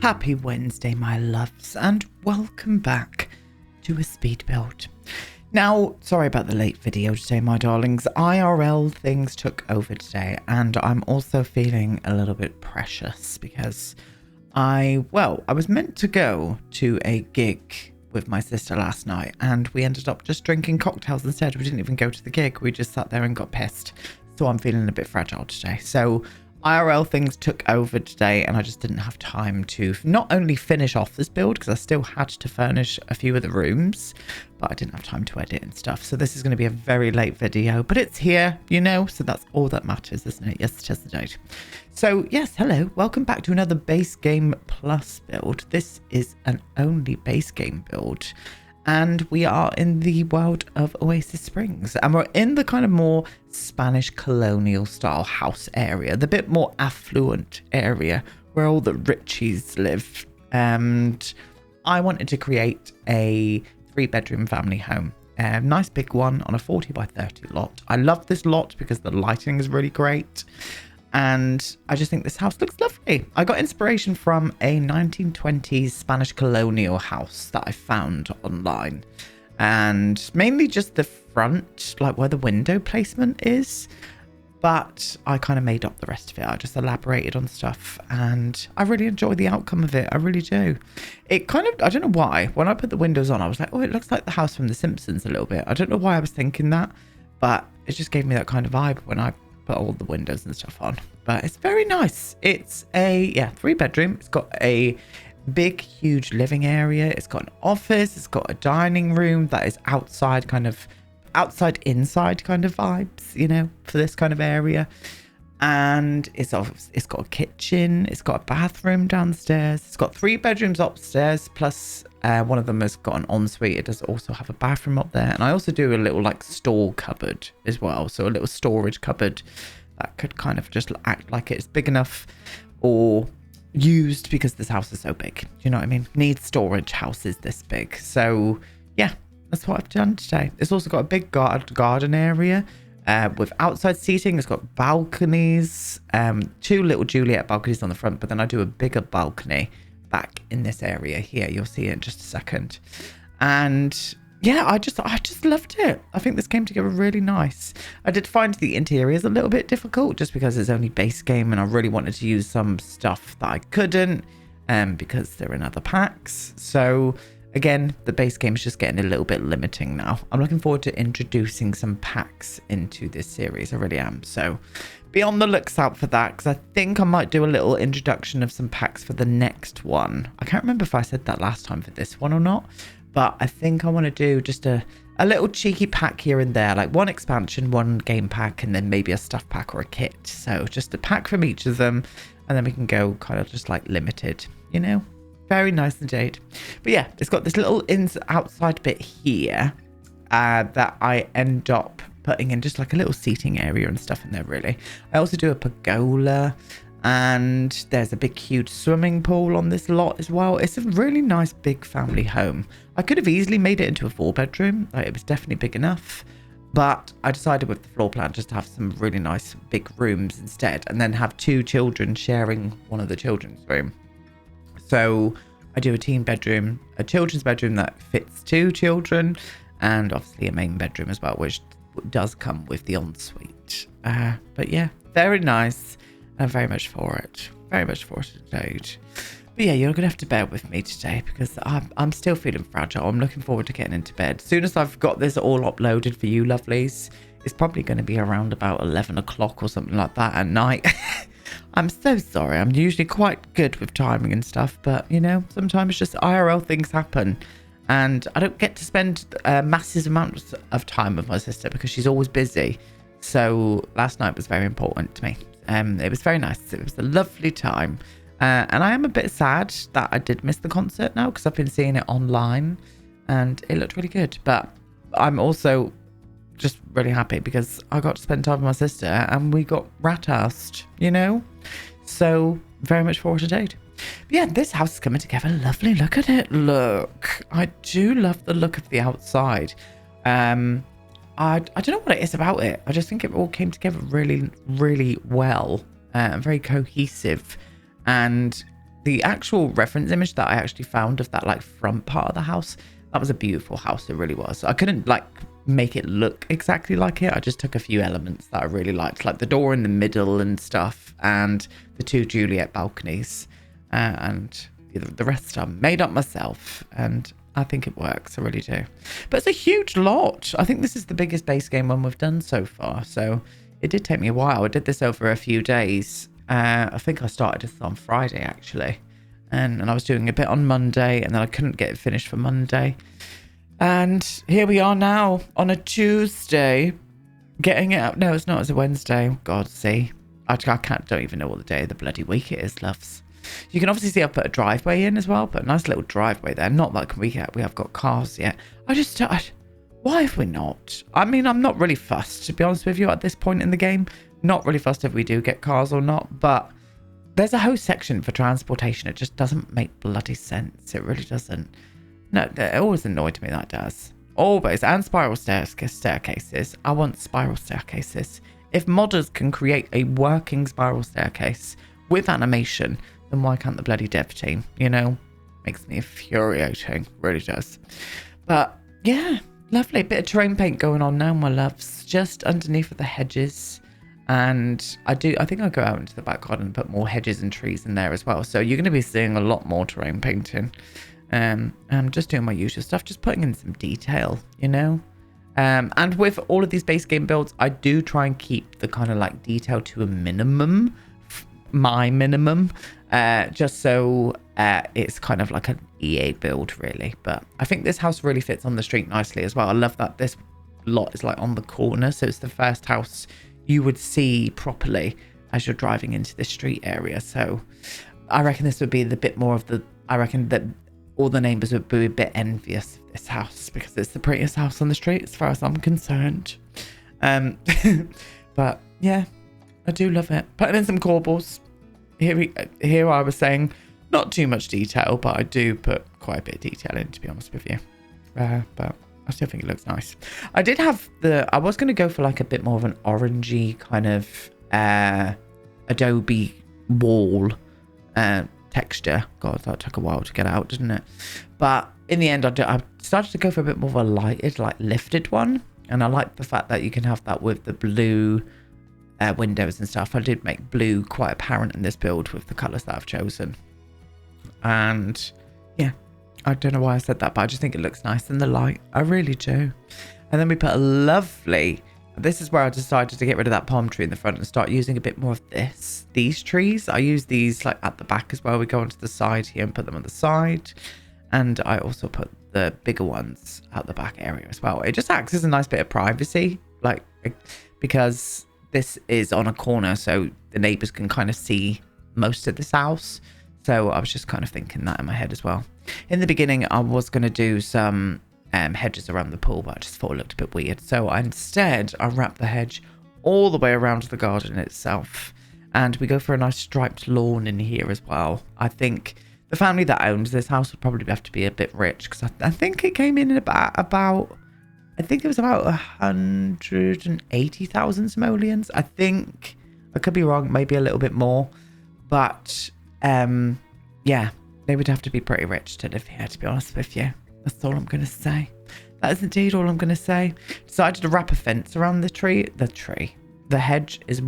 Happy Wednesday, my loves, and welcome back to a speed build. Now, sorry about the late video today, my darlings. IRL things took over today, and I'm also feeling a little bit precious because I was meant to go to a gig with my sister last night, and we ended up just drinking cocktails instead. We didn't even go to the gig. We just sat there and got pissed. So I'm feeling a bit fragile today. So IRL things took over today, and I just didn't have time to not only finish off this build because I still had to furnish a few of the rooms, but I didn't have time to edit and stuff. So this is going to be a very late video, but it's here, you know, so that's all that matters, isn't it? Yes, it is the date. So yes, hello, welcome back to another base game plus build. This is an only base game build, and we are in the world of Oasis Springs, and we're in the kind of more Spanish colonial style house area, the bit more affluent area where all the richies live. And I wanted to create a 3-bedroom family home, a nice big one on a 40 by 30 lot. I love this lot because the lighting is really great, and I just think this house looks lovely. I got inspiration from a 1920s Spanish colonial house that I found online, and mainly just the front, like where the window placement is, but I kind of made up the rest of it. I just elaborated on stuff, and I really enjoy the outcome of it. I really do. It kind of, I don't know why, when I put the windows on, I was like, oh, it looks like the house from The Simpsons a little bit. I don't know why I was thinking that, but it just gave me that kind of vibe when I put all the windows and stuff on. But it's very nice. It's a 3-bedroom. It's got a big, huge living area. It's got an office. It's got a dining room that is outside inside kind of vibes, you know, for this kind of area. And it's got a kitchen. It's got a bathroom downstairs. It's got 3 bedrooms upstairs, plus one of them has got an ensuite. It does also have a bathroom up there, and I also do a little like store cupboard as well, so a little storage cupboard that could kind of just act like it's big enough or used, because this house is so big, you know what I mean? Needs storage houses this big. So yeah, that's what I've done today. It's also got a big garden area with outside seating. It's got balconies, 2 little Juliet balconies on the front, but then I do a bigger balcony back in this area here. You'll see it in just a second. And yeah, I just loved it. I think this came together really nice. I did find the interiors a little bit difficult just because it's only base game, and I really wanted to use some stuff that I couldn't because they're in other packs. So again, the base game is just getting a little bit limiting now. I'm looking forward to introducing some packs into this series. I really am. So be on the looks out for that, because I think I might do a little introduction of some packs for the next one. I can't remember if I said that last time for this one or not, but I think I want to do just a little cheeky pack here and there, like 1 expansion, 1 game pack, and then maybe a stuff pack or a kit. So just a pack from each of them, and then we can go kind of just like limited, you know? Very nice indeed. But yeah, it's got this little outside bit here that I end up putting in just like a little seating area and stuff in there, really. I also do a pergola, and there's a big huge swimming pool on this lot as well. It's a really nice big family home. I could have easily made it into a 4-bedroom. Like, it was definitely big enough, but I decided with the floor plan just to have some really nice big rooms instead, and then have 2 children sharing one of the children's room. So I do a teen bedroom, a children's bedroom that fits 2 children, and obviously a main bedroom as well, which does come with the ensuite. But yeah, very nice. I'm very much for it. Very much for it indeed. But yeah, you're going to have to bear with me today because I'm still feeling fragile. I'm looking forward to getting into bed. As soon as I've got this all uploaded for you lovelies, it's probably going to be around about 11 o'clock or something like that at night. I'm so sorry. I'm usually quite good with timing and stuff, but you know, sometimes just IRL things happen, and I don't get to spend massive amounts of time with my sister because she's always busy. So last night was very important to me. It was very nice. It was a lovely time, and I am a bit sad that I did miss the concert now because I've been seeing it online and it looked really good. But I'm also just really happy because I got to spend time with my sister and we got rat-assed, you know? So very much forward to date. But yeah, this house is coming together. Lovely. Look at it. Look. I do love the look of the outside. I don't know what it is about it. I just think it all came together really, really well. Very cohesive. And the actual reference image that I actually found of that like front part of the house, that was a beautiful house. It really was. I couldn't like make it look exactly like it. I just took a few elements that I really liked, like the door in the middle and stuff, and the 2 Juliet balconies, and the rest I made up myself, and I think it works. I really do. But it's a huge lot. I think this is the biggest base game one we've done so far, so it did take me a while. I did this over a few days. I think I started this on Friday actually, and I was doing a bit on Monday, and then I couldn't get it finished for Monday, and here we are now on a Tuesday getting it up. No, it's not. It's a Wednesday. God, see, don't even know what the day of the bloody week it is, loves. You can obviously see I've put a driveway in as well, but a nice little driveway there. Not like we have got cars yet. Why have we not? I mean, I'm not really fussed, to be honest with you, at this point in the game. Not really fussed if we do get cars or not, but there's a whole section for transportation. It just doesn't make bloody sense. It really doesn't. No, it always annoyed me, that does. Always. And spiral staircases. I want spiral staircases. If modders can create a working spiral staircase with animation, then why can't the bloody dev team? You know? Makes me infuriating. Really does. But, yeah. Lovely. Bit of terrain paint going on now, my loves. Just underneath of the hedges. And I think I'll go out into the back garden and put more hedges and trees in there as well. So you're going to be seeing a lot more terrain painting. I'm just doing my usual stuff, just putting in some detail, you know. And with all of these base game builds, I do try and keep the kind of like detail to a minimum, my minimum, just so it's kind of like an EA build really. But I think this house really fits on the street nicely as well. I love that this lot is like on the corner, so it's the first house you would see properly as you're driving into the street area. So I reckon this would be the bit more of the, I reckon that all the neighbours would be a bit envious of this house because it's the prettiest house on the street as far as I'm concerned. But yeah, I do love it. Putting in some corbels. Here I was saying not too much detail, but I do put quite a bit of detail in, to be honest with you. But I still think it looks nice. I did have I was going to go for like a bit more of an orangey kind of adobe wall texture. God, that took a while to get out, didn't it? But in the end, I started to go for a bit more of a lighted, like lifted one. And I like the fact that you can have that with the blue windows and stuff. I did make blue quite apparent in this build with the colours that I've chosen. And yeah, I don't know why I said that, but I just think it looks nice in the light. I really do. And then we put a lovely, this is where I decided to get rid of that palm tree in the front and start using a bit more of these trees. I use these like at the back as well. We go onto the side here and put them on the side. And I also put the bigger ones at the back area as well. It just acts as a nice bit of privacy, like, because this is on a corner, so the neighbours can kind of see most of this house. So I was just kind of thinking that in my head as well. In the beginning, I was going to do some hedges around the pool, but I just thought it looked a bit weird. So instead, I wrapped the hedge all the way around the garden itself. And we go for a nice striped lawn in here as well. I think the family that owns this house would probably have to be a bit rich, because I think it came in at about I think it was about 180,000 simoleons. I think, I could be wrong, maybe a little bit more. But yeah, they would have to be pretty rich to live here, to be honest with you. That's all I'm going to say. That is indeed all I'm going to say. Decided to wrap a fence around the hedge as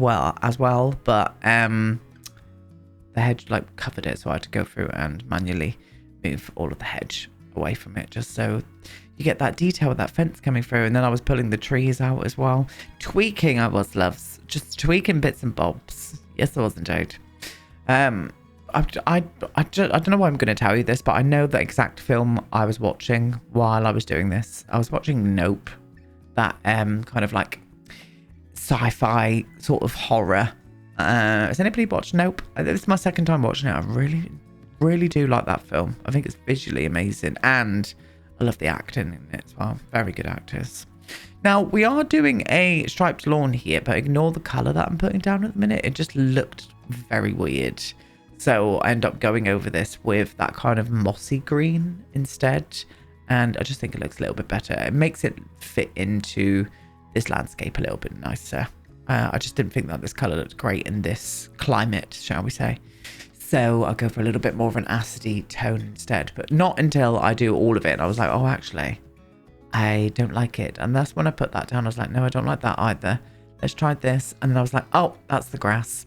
well, but the hedge like covered it, so I had to go through and manually move all of the hedge away from it, just so you get that detail with that fence coming through. And then I was pulling the trees out as well, tweaking. I was, loves, just tweaking bits and bobs. Yes, I was indeed. I don't know why I'm going to tell you this, but I know the exact film I was watching while I was doing this. I was watching Nope, that kind of like sci-fi sort of horror. Has anybody watched Nope? This is my second time watching it. I really do like that film. I think it's visually amazing, and I love the acting in it as well. Very good actors. Now, we are doing a striped lawn here, but ignore the colour that I'm putting down at the minute. It just looked very weird. So I end up going over this with that kind of mossy green instead. And I just think it looks a little bit better. It makes it fit into this landscape a little bit nicer. I just didn't think that this colour looked great in this climate, shall we say. So I'll go for a little bit more of an acidy tone instead, but not until I do all of it. And I was like, oh, actually, I don't like it. And that's when I put that down. I was like, no, I don't like that either. Let's try this. And then I was like, oh, that's the grass.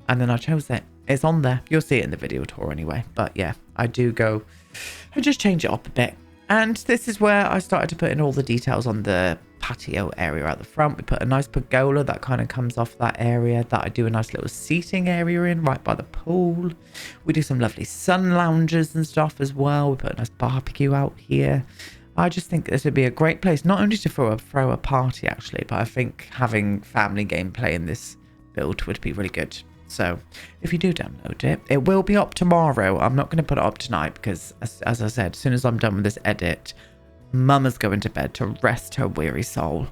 And then I chose it. It's on there. You'll see it in the video tour anyway. But yeah, I just change it up a bit. And this is where I started to put in all the details on the patio area at the front. We put a nice pergola that kind of comes off that area, that I do a nice little seating area in right by the pool. We do some lovely sun lounges and stuff as well. We put a nice barbecue out here. I just think this would be a great place, not only to throw a party actually, but I think having family gameplay in this build would be really good. So if you do download it, it will be up tomorrow. I'm not going to put it up tonight because, as I said, as soon as I'm done with this edit, Mama's going to bed to rest her weary soul.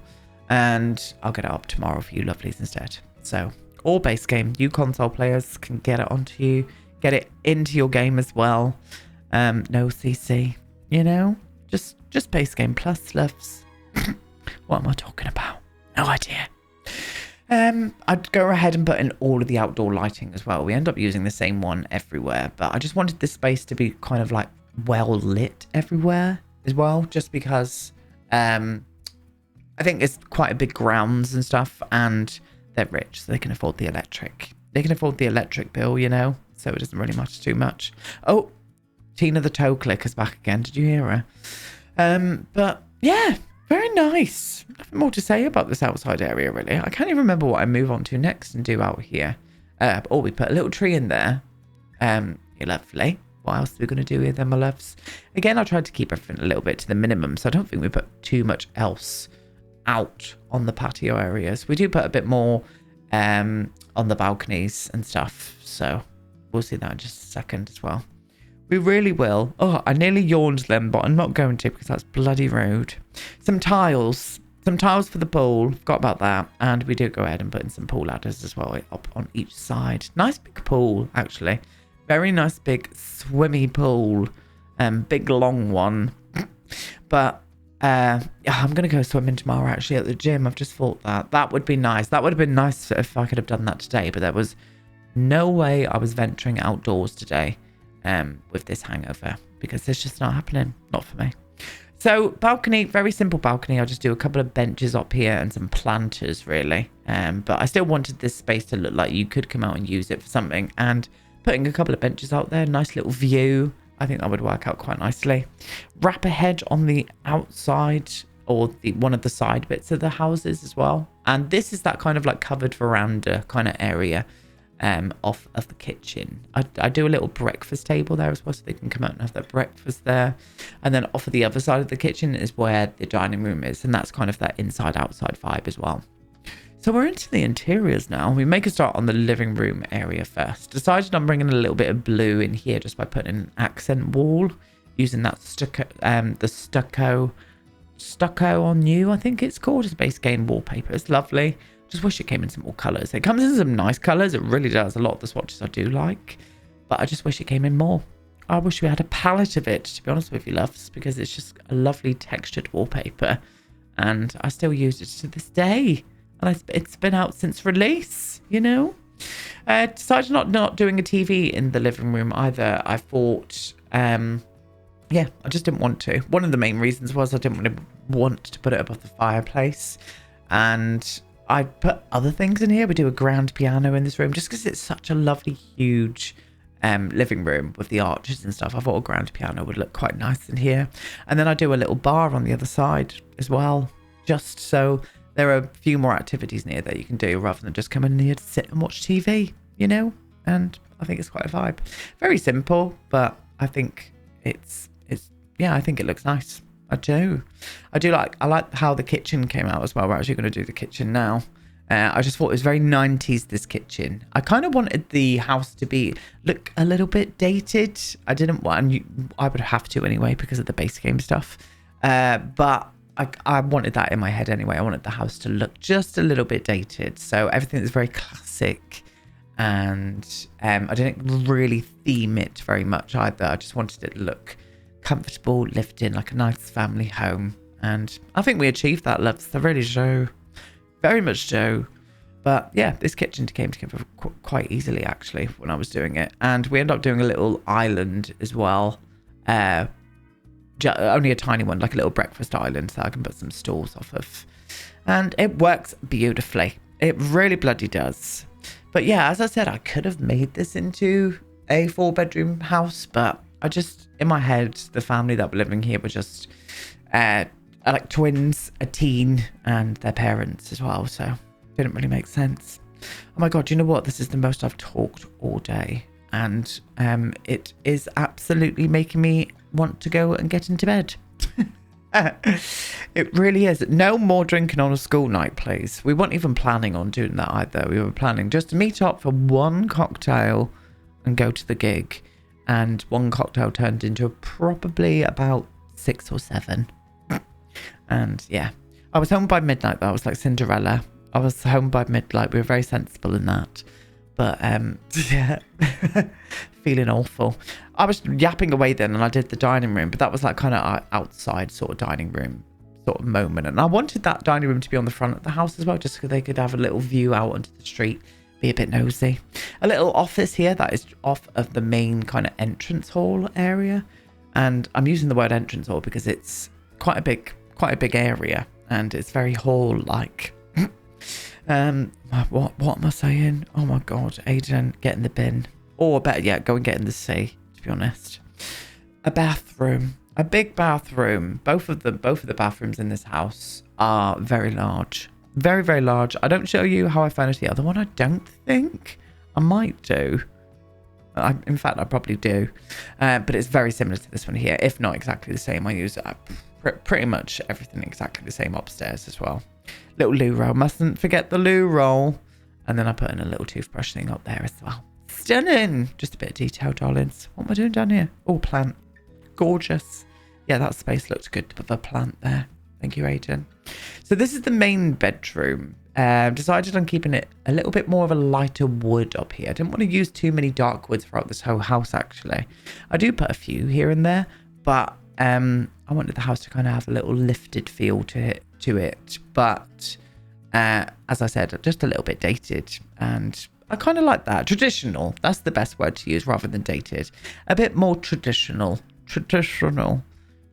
And I'll get it up tomorrow for you lovelies instead. So all base game. You console players can get it onto you. Get it into your game as well. No CC, you know? Just base game plus loves. What am I talking about? No idea. I'd go ahead and put in all of the outdoor lighting as well. We end up using the same one everywhere, but I just wanted this space to be kind of like well lit everywhere as well, just because I think it's quite a big grounds and stuff, and they're rich, so they can afford the electric. They can afford the electric bill, you know, so it doesn't really matter too much. Oh, Tina the toe clicker's back again. Did you hear her? But yeah. Very nice. Nothing more to say about this outside area, really. I can't even remember what I move on to next and do out here. Oh, we put a little tree in there. Lovely. What else are we going to do here then, my loves? Again, I tried to keep everything a little bit to the minimum, so I don't think we put too much else out on the patio areas. We do put a bit more on the balconies and stuff, so we'll see that in just a second as well. We really will. Oh, I nearly yawned then, but I'm not going to because that's bloody rude. Some tiles for the pool. Forgot about that. And we do go ahead and put in some pool ladders as well up on each side. Nice big pool, actually. Very nice big swimmy pool. Big long one. But yeah, I'm going to go swimming tomorrow actually at the gym. I've just thought that would be nice. That would have been nice if I could have done that today, but there was no way I was venturing outdoors today. With this hangover, because it's just not happening. Not for me. So balcony, very simple balcony. I'll just do a couple of benches up here and some planters really. But I still wanted this space to look like you could come out and use it for something, and putting a couple of benches out there, nice little view. I think that would work out quite nicely. Wrap ahead on the outside or one of the side bits of the houses as well. And this is that kind of like covered veranda kind of area. Off of the kitchen. I do a little breakfast table there as well, so they can come out and have their breakfast there. And then off of the other side of the kitchen is where the dining room is, and that's kind of that inside outside vibe as well. So we're into the interiors now. We make a start on the living room area first. Decided on bringing a little bit of blue in here just by putting an accent wall, using that stucco, the stucco on you, I think it's called. It's base game wallpaper. It's lovely. Just wish it came in some more colours. It comes in some nice colours. It really does. A lot of the swatches I do like. But I just wish it came in more. I wish we had a palette of it, to be honest with you, loves. Because it's just a lovely textured wallpaper. And I still use it to this day. And it's been out since release, you know. Decided not doing a TV in the living room either. I thought, yeah, I just didn't want to. One of the main reasons was I didn't want to put it above the fireplace. And I put other things in here. We do a grand piano in this room just because it's such a lovely, huge living room with the arches and stuff. I thought a grand piano would look quite nice in here. And then I do a little bar on the other side as well, just so there are a few more activities near that you can do rather than just come in here to sit and watch TV, you know? And I think it's quite a vibe. Very simple, but I think it's yeah, I think it looks nice. I like how the kitchen came out as well. We're actually going to do the kitchen now. I just thought it was very 90s, this kitchen. I kind of wanted the house to look a little bit dated. I didn't want, and I would have to anyway because of the base game stuff. But I wanted that in my head anyway. I wanted the house to look just a little bit dated. So everything is very classic. And I didn't really theme it very much either. I just wanted it to look comfortable, lived in, like a nice family home. And I think we achieved that, loves. I really do. Very much do. But yeah, this kitchen came together quite easily actually when I was doing it. And we ended up doing a little island as well. Only a tiny one, like a little breakfast island that I can put some stools off of. And it works beautifully. It really bloody does. But yeah, as I said, I could have made this into a 4-bedroom house, but I just, in my head, the family that were living here were just like twins, a teen, and their parents as well. So it didn't really make sense. Oh my God, you know what? This is the most I've talked all day. And it is absolutely making me want to go and get into bed. It really is. No more drinking on a school night, please. We weren't even planning on doing that either. We were planning just to meet up for one cocktail and go to the gig. And one cocktail turned into probably about 6 or 7. And yeah, I was home by midnight though. I was like Cinderella. I was home by midnight. We were very sensible in that. But yeah, feeling awful. I was yapping away then and I did the dining room, but that was like kind of outside sort of dining room sort of moment. And I wanted that dining room to be on the front of the house as well, just so they could have a little view out onto the street, be a bit nosy. A little office here that is off of the main kind of entrance hall area. And I'm using the word entrance hall because it's quite a big area and it's very hall-like. What am I saying? Oh my God, Aiden, get in the bin. Or better yet, go and get in the sea, to be honest. A bathroom, a big bathroom. Both of the bathrooms in this house are very large. Very, very large. I don't show you how I furnish the other one. I don't think. I might do. In fact, I probably do. But it's very similar to this one here, if not exactly the same. I use pretty much everything exactly the same upstairs as well. Little loo roll. Mustn't forget the loo roll. And then I put in a little toothbrush thing up there as well. Stunning. Just a bit of detail, darlings. What am I doing down here? Oh, plant. Gorgeous. Yeah, that space looks good with a plant there. Thank you, Aiden. So this is the main bedroom. Decided on keeping it a little bit more of a lighter wood up here. I didn't want to use too many dark woods throughout this whole house, actually. I do put a few here and there, but I wanted the house to kind of have a little lifted feel to it. But as I said, just a little bit dated, and I kind of like that. Traditional. That's the best word to use rather than dated. A bit more traditional. Traditional.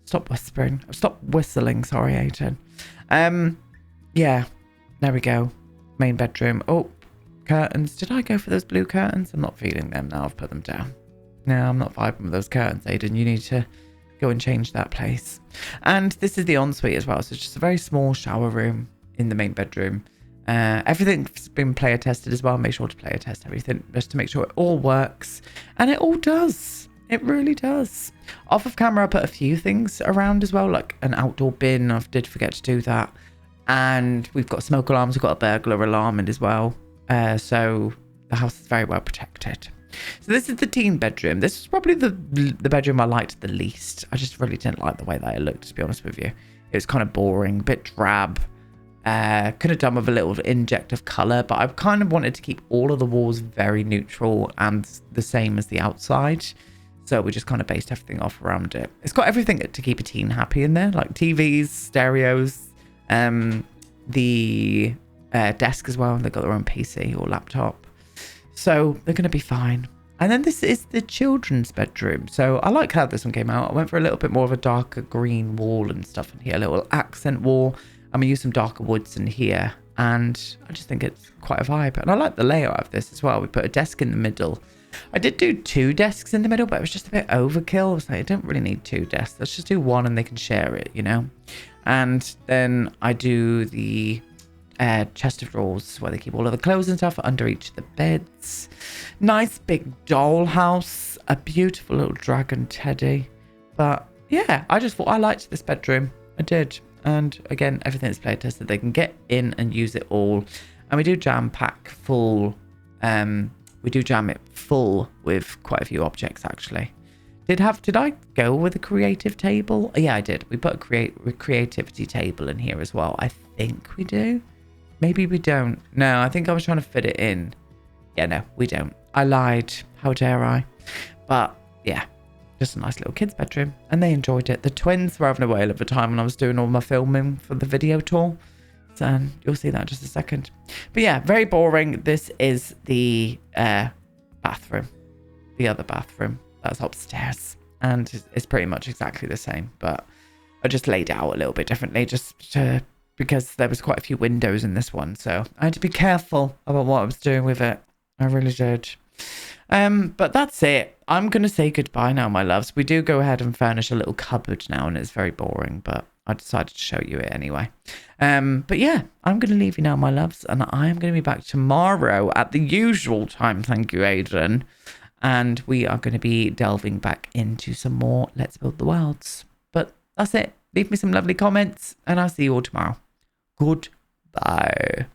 Stop whispering. Stop whistling. Sorry, Aiden. Yeah. There we go. Main bedroom. Oh, curtains. Did I go for those blue curtains? I'm not feeling them now. I've put them down. No, I'm not vibing with those curtains, Aiden. You need to go and change that place. And this is the ensuite as well. So it's just a very small shower room in the main bedroom. Everything's been player tested as well. Make sure to player test everything just to make sure it all works. And it all does. It really does. Off of camera, I put a few things around as well, like an outdoor bin. I did forget to do that. And we've got smoke alarms. We've got a burglar alarm in as well. So the house is very well protected. So this is the teen bedroom. This is probably the bedroom I liked the least. I just really didn't like the way that it looked, to be honest with you. It was kind of boring, a bit drab. Could have done with a little inject of colour, but I kind of wanted to keep all of the walls very neutral and the same as the outside. So we just kind of based everything off around it. It's got everything to keep a teen happy in there, like TVs, stereos, the desk as well. They've got their own PC or laptop. So they're going to be fine. And then this is the children's bedroom. So I like how this one came out. I went for a little bit more of a darker green wall and stuff in here, a little accent wall. I'm going to use some darker woods in here. And I just think it's quite a vibe. And I like the layout of this as well. We put a desk in the middle. I did do 2 desks in the middle, but it was just a bit overkill. I was like, I don't really need 2 desks. Let's just do 1 and they can share it, you know? And then I do the chest of drawers where they keep all of the clothes and stuff under each of the beds. Nice big doll house. A beautiful little dragon teddy. But yeah, I just thought I liked this bedroom. I did. And again, everything is play tested. They can get in and use it all. And we do jam pack full. We do jam it full with quite a few objects, actually. Did I go with a creative table? Yeah, I did. We put a creativity table in here as well. I think we do. Maybe we don't. No, I think I was trying to fit it in. Yeah, no, we don't. I lied. How dare I? But yeah, just a nice little kid's bedroom. And they enjoyed it. The twins were having a whale of a time when I was doing all my filming for the video tour. and you'll see that in just a second. But yeah, very boring. This is the bathroom, the other bathroom that's upstairs, and it's pretty much exactly the same, but I just laid it out a little bit differently because there was quite a few windows in this one, so I had to be careful about what I was doing with it. I really did. But that's it. I'm going to say goodbye now, my loves. We do go ahead and furnish a little cupboard now, and it's very boring, but I decided to show you it anyway. But yeah, I'm going to leave you now, my loves, and I am going to be back tomorrow at the usual time. Thank you, Adrian. And we are going to be delving back into some more Let's Build the Worlds. But that's it. Leave me some lovely comments, and I'll see you all tomorrow. Goodbye.